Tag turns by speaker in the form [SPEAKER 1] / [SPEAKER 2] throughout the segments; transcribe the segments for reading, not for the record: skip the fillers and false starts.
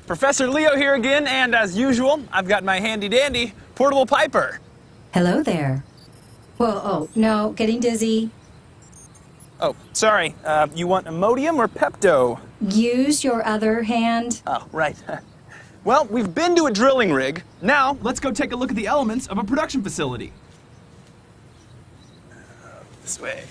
[SPEAKER 1] Professor Leo here again, and as usual, I've got my handy-dandy portable piper.
[SPEAKER 2] Hello there. Whoa, oh, no, getting dizzy.
[SPEAKER 1] Oh, sorry. You want Imodium or Pepto?
[SPEAKER 2] Use your other hand.
[SPEAKER 1] Oh, right. Well, we've been to a drilling rig. Now, let's go take a look at the elements of a production facility. This way.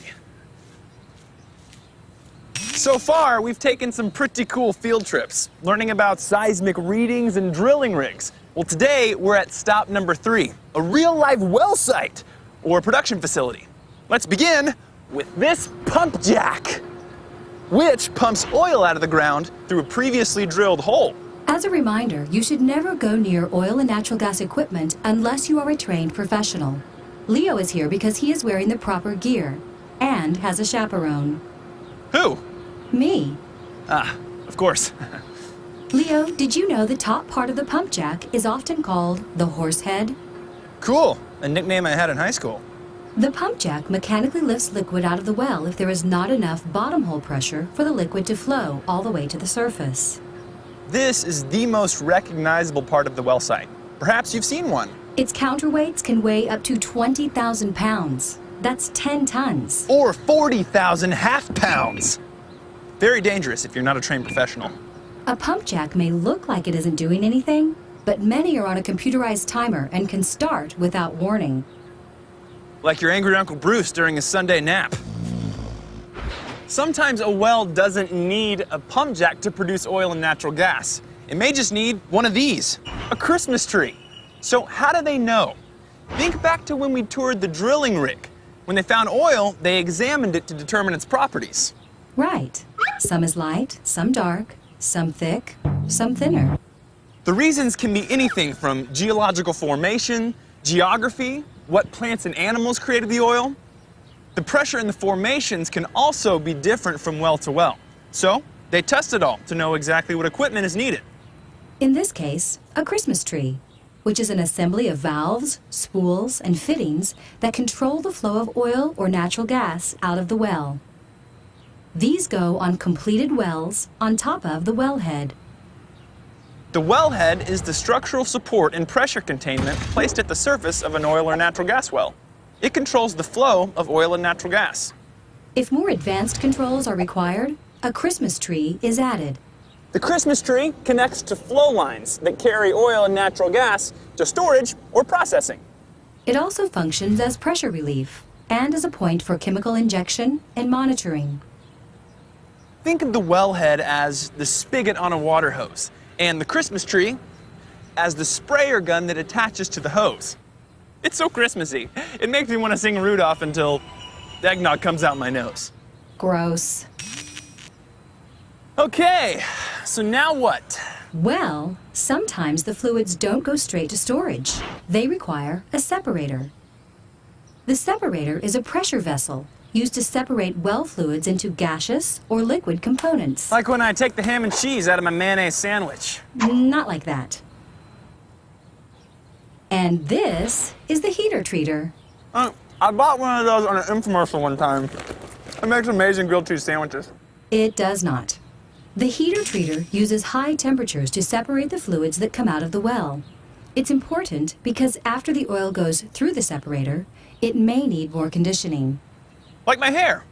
[SPEAKER 1] So far, we've taken some pretty cool field trips, learning about seismic readings and drilling rigs. Well, today, we're at stop number 3, a real-life well site, or production facility. Let's begin with this pump jack, which pumps oil out of the ground through a previously drilled hole.
[SPEAKER 2] As a reminder, you should never go near oil and natural gas equipment unless you are a trained professional. Leo is here because he is wearing the proper gear and has a chaperone.
[SPEAKER 1] Who?
[SPEAKER 2] Me.
[SPEAKER 1] Ah, of course.
[SPEAKER 2] Leo, did you know the top part of the pump jack is often called the horse head?
[SPEAKER 1] Cool, a nickname I had in high school.
[SPEAKER 2] The pump jack mechanically lifts liquid out of the well if there is not enough bottom hole pressure for the liquid to flow all the way to the surface.
[SPEAKER 1] This is the most recognizable part of the well site. Perhaps you've seen one.
[SPEAKER 2] Its counterweights can weigh up to 20,000 pounds. That's 10 tons.
[SPEAKER 1] Or 40,000 half-pounds. Very dangerous if you're not a trained professional.
[SPEAKER 2] A pump jack may look like it isn't doing anything, but many are on a computerized timer and can start without warning.
[SPEAKER 1] Like your angry Uncle Bruce during his Sunday nap. Sometimes a well doesn't need a pump jack to produce oil and natural gas. It may just need one of these, a Christmas tree. So how do they know? Think back to when we toured the drilling rig. When they found oil, they examined it to determine its properties.
[SPEAKER 2] Right. Some is light, some dark, some thick, some thinner.
[SPEAKER 1] The reasons can be anything from geological formation, geography, what plants and animals created the oil. The pressure in the formations can also be different from well to well. So they test it all to know exactly what equipment is needed.
[SPEAKER 2] In this case, a Christmas tree, which is an assembly of valves, spools, and fittings that control the flow of oil or natural gas out of the well. These go on completed wells on top of the wellhead.
[SPEAKER 1] The wellhead is the structural support and pressure containment placed at the surface of an oil or natural gas well. It controls the flow of oil and natural gas.
[SPEAKER 2] If more advanced controls are required, a Christmas tree is added.
[SPEAKER 1] The Christmas tree connects to flow lines that carry oil and natural gas to storage or processing.
[SPEAKER 2] It also functions as pressure relief and as a point for chemical injection and monitoring.
[SPEAKER 1] Think of the wellhead as the spigot on a water hose, and the Christmas tree as the sprayer gun that attaches to the hose. It's so Christmassy. It makes me want to sing Rudolph until the eggnog comes out my nose.
[SPEAKER 2] Gross.
[SPEAKER 1] Okay, so now what?
[SPEAKER 2] Well, sometimes the fluids don't go straight to storage. They require a separator. The separator is a pressure vessel used to separate well fluids into gaseous or liquid components.
[SPEAKER 1] Like when I take the ham and cheese out of my mayonnaise sandwich.
[SPEAKER 2] Not like that. And this is the heater treater.
[SPEAKER 1] I bought one of those on an infomercial one time. It makes amazing grilled cheese sandwiches.
[SPEAKER 2] It does not. The heater treater uses high temperatures to separate the fluids that come out of the well. It's important because after the oil goes through the separator, it may need more conditioning.
[SPEAKER 1] Like my hair.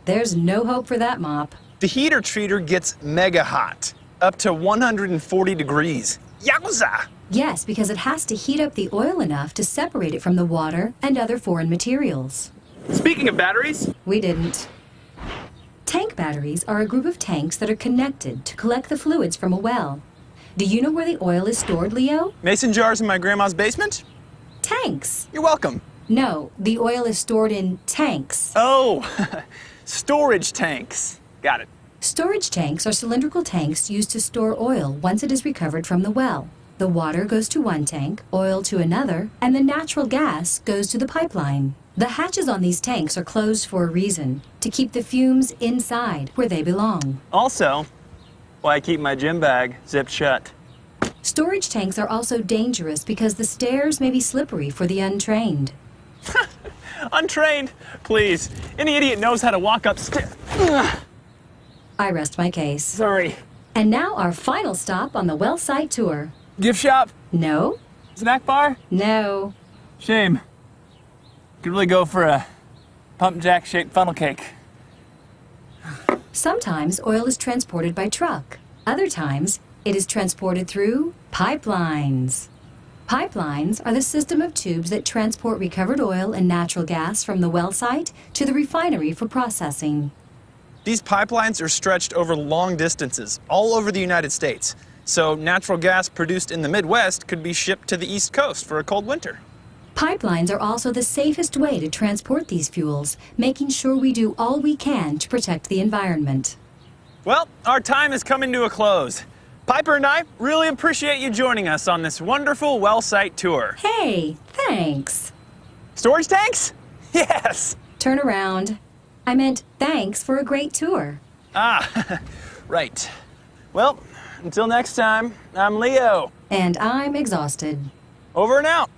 [SPEAKER 2] There's no hope for that, Mop.
[SPEAKER 1] The heater treater gets mega hot, up to 140 degrees. Yowza!
[SPEAKER 2] Yes, because it has to heat up the oil enough to separate it from the water and other foreign materials.
[SPEAKER 1] Speaking of batteries,
[SPEAKER 2] We didn't. Tank batteries are a group of tanks that are connected to collect the fluids from a well. Do you know where the oil is stored, Leo?
[SPEAKER 1] mason jars in my grandma's basement?
[SPEAKER 2] Tanks.
[SPEAKER 1] You're welcome.
[SPEAKER 2] No, the oil is stored in tanks.
[SPEAKER 1] Oh, storage tanks. Got it.
[SPEAKER 2] Storage tanks are cylindrical tanks used to store oil once it is recovered from the well. The water goes to one tank, oil to another, and the natural gas goes to the pipeline. The hatches on these tanks are closed for a reason, to keep the fumes inside where they belong.
[SPEAKER 1] Also, why I keep my gym bag zipped shut.
[SPEAKER 2] Storage tanks are also dangerous because the stairs may be slippery for the untrained.
[SPEAKER 1] Untrained, please. Any idiot knows how to walk upstairs.
[SPEAKER 2] I rest my case.
[SPEAKER 1] Sorry.
[SPEAKER 2] And now our final stop on the well site tour.
[SPEAKER 1] Gift shop?
[SPEAKER 2] No,
[SPEAKER 1] Snack bar?
[SPEAKER 2] no.
[SPEAKER 1] Shame. Could really go for a pump jack shaped funnel cake.
[SPEAKER 2] Sometimes oil is transported by truck. Other times, it is transported through pipelines. Pipelines are the system of tubes that transport recovered oil and natural gas from the well site to the refinery for processing.
[SPEAKER 1] These pipelines are stretched over long distances, all over the United States. So natural gas produced in the Midwest could be shipped to the East Coast for a cold winter.
[SPEAKER 2] Pipelines are also the safest way to transport these fuels, making sure we do all we can to protect the environment.
[SPEAKER 1] Well, our time is coming to a close. Piper and I really appreciate you joining us on this wonderful well site tour.
[SPEAKER 2] Hey, thanks.
[SPEAKER 1] Storage tanks? Yes!
[SPEAKER 2] Turn around. I meant thanks for a great tour.
[SPEAKER 1] Ah, right. Well, until next time, I'm Leo.
[SPEAKER 2] And I'm exhausted.
[SPEAKER 1] Over and out.